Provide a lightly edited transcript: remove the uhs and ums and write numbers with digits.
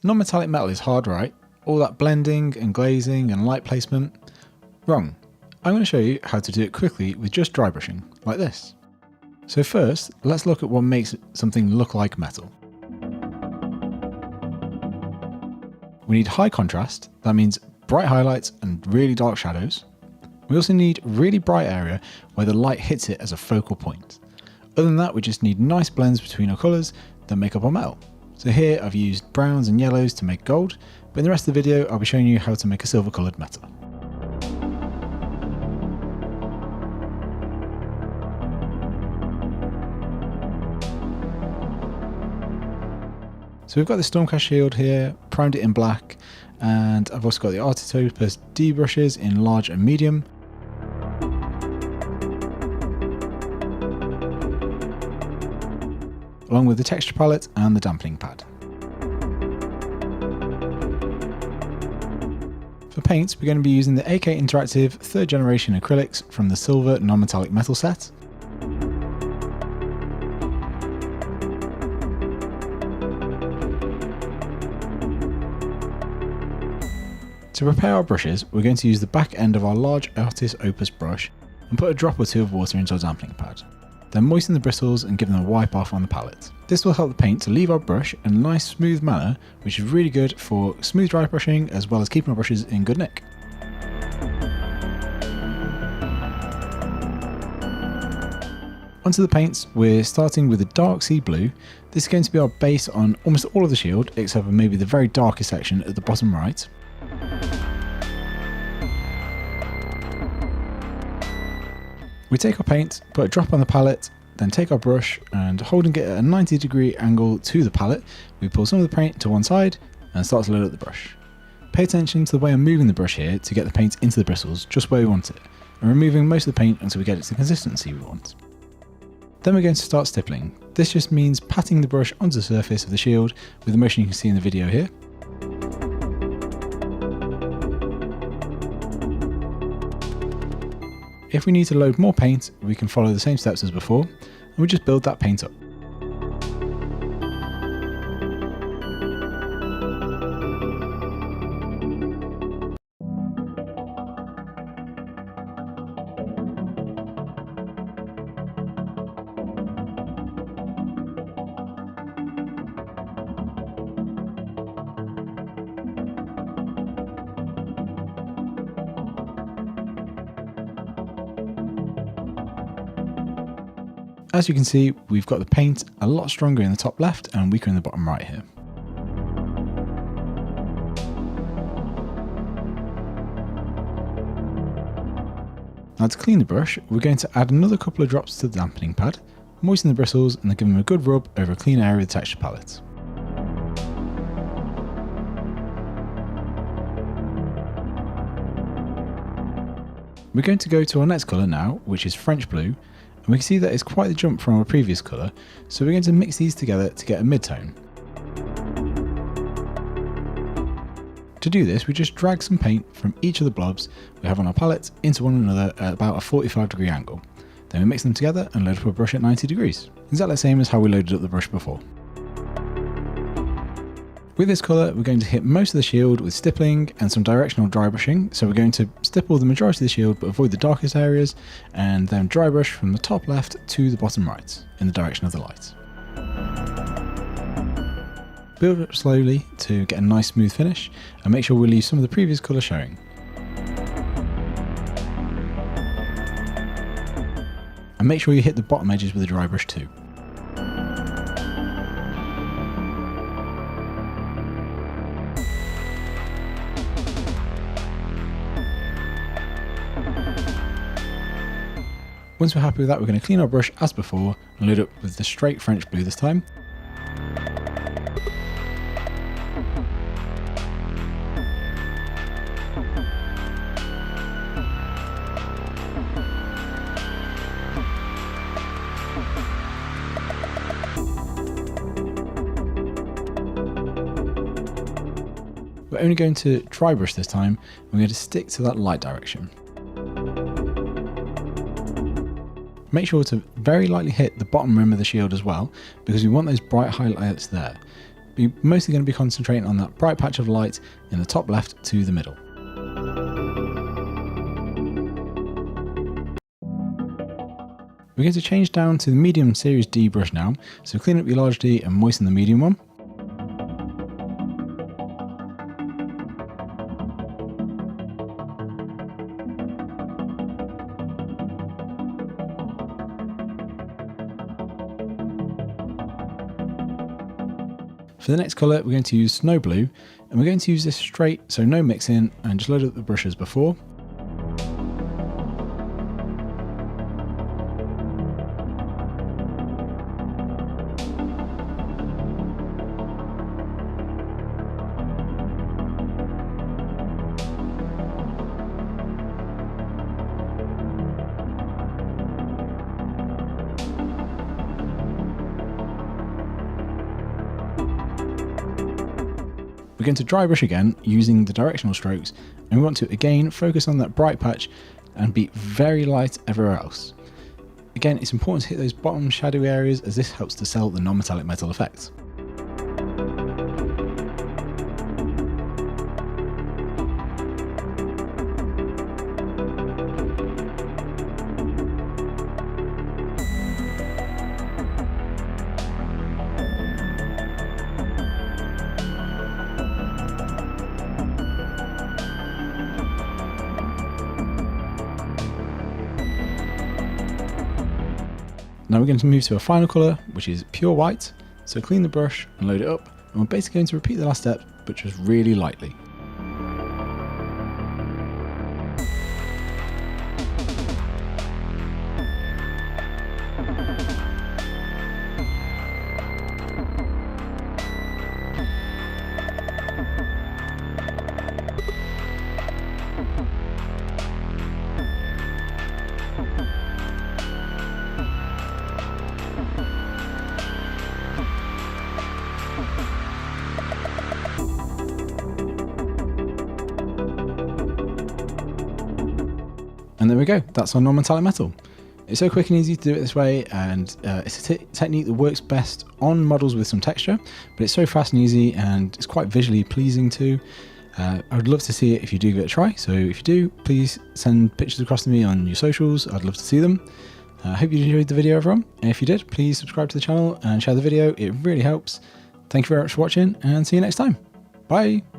Non-metallic metal is hard, right? All that blending and glazing and light placement? Wrong. I'm going to show you how to do it quickly with just dry brushing, like this. So first, let's look at what makes something look like metal. We need high contrast, that means bright highlights and really dark shadows. We also need really bright area where the light hits it as a focal point. Other than that, we just need nice blends between our colours that make up our metal. So here I've used browns and yellows to make gold, but in the rest of the video I'll be showing you how to make a silver coloured metal. So we've got the Stormcast shield here, primed it in black, and I've also got the Artitopus D brushes in large and medium. Along with the texture palette and the dampening pad. For paints, we're going to be using the AK Interactive 3rd generation acrylics from the Silver Non-Metallic Metal set. To prepare our brushes, we're going to use the back end of our large Artitopus brush and put a drop or two of water into our dampening pad. Then moisten the bristles and give them a wipe off on the palette. This will help the paint to leave our brush in a nice smooth manner, which is really good for smooth dry brushing as well as keeping our brushes in good nick. Onto the paints, we're starting with a dark sea blue. This is going to be our base on almost all of the shield, except for maybe the very darkest section at the bottom right. We take our paint, put a drop on the palette, then take our brush and holding it at a 90-degree angle to the palette, we pull some of the paint to one side and start to load up the brush. Pay attention to the way I'm moving the brush here to get the paint into the bristles just where we want it, and removing most of the paint until we get it to the consistency we want. Then we're going to start stippling. This just means patting the brush onto the surface of the shield with the motion you can see in the video here. If we need to load more paint, we can follow the same steps as before, and we just build that paint up. As you can see, we've got the paint a lot stronger in the top left and weaker in the bottom right here. Now to clean the brush, we're going to add another couple of drops to the dampening pad, moisten the bristles and then give them a good rub over a clean area of the texture palette. We're going to go to our next colour now, which is French blue. And we can see that it's quite the jump from our previous colour, so we're going to mix these together to get a mid-tone. To do this, we just drag some paint from each of the blobs we have on our palette into one another at about a 45-degree angle. Then we mix them together and load up our brush at 90 degrees. Exactly the same as how we loaded up the brush before. With this colour, we're going to hit most of the shield with stippling and some directional dry brushing. So we're going to stipple the majority of the shield but avoid the darkest areas, and then dry brush from the top left to the bottom right in the direction of the light. Build up slowly to get a nice smooth finish and make sure we leave some of the previous colour showing. And make sure you hit the bottom edges with a dry brush too. Once we're happy with that, we're going to clean our brush as before and load up with the straight French blue this time. We're only going to dry brush this time. We're going to stick to that light direction. Make sure to very lightly hit the bottom rim of the shield as well, because we want those bright highlights there. but you're mostly going to be concentrating on that bright patch of light in the top left to the middle. We're going to change down to the medium series D brush now, so clean up your large D and moisten the medium one. For the next colour, we're going to use Snow Blue, and we're going to use this straight, so no mixing, and just load up the brush as before. We're going to dry brush again using the directional strokes, and we want to again focus on that bright patch and be very light everywhere else. Again, it's important to hit those bottom shadowy areas as this helps to sell the non-metallic metal effect. Now we're going to move to a final colour, which is pure white, so clean the brush and load it up, and we're basically going to repeat the last step, but just really lightly. And there we go, that's our non-metallic metal. It's so quick and easy to do it this way, and it's a technique that works best on models with some texture, but it's so fast and easy, and it's quite visually pleasing too. I would love to see it if you do give it a try, so if you do, please send pictures across to me on your socials. I'd love to see them. I hope you enjoyed the video, everyone, and if you did, please subscribe to the channel and share the video, it really helps. Thank you very much for watching, and see you next time. Bye!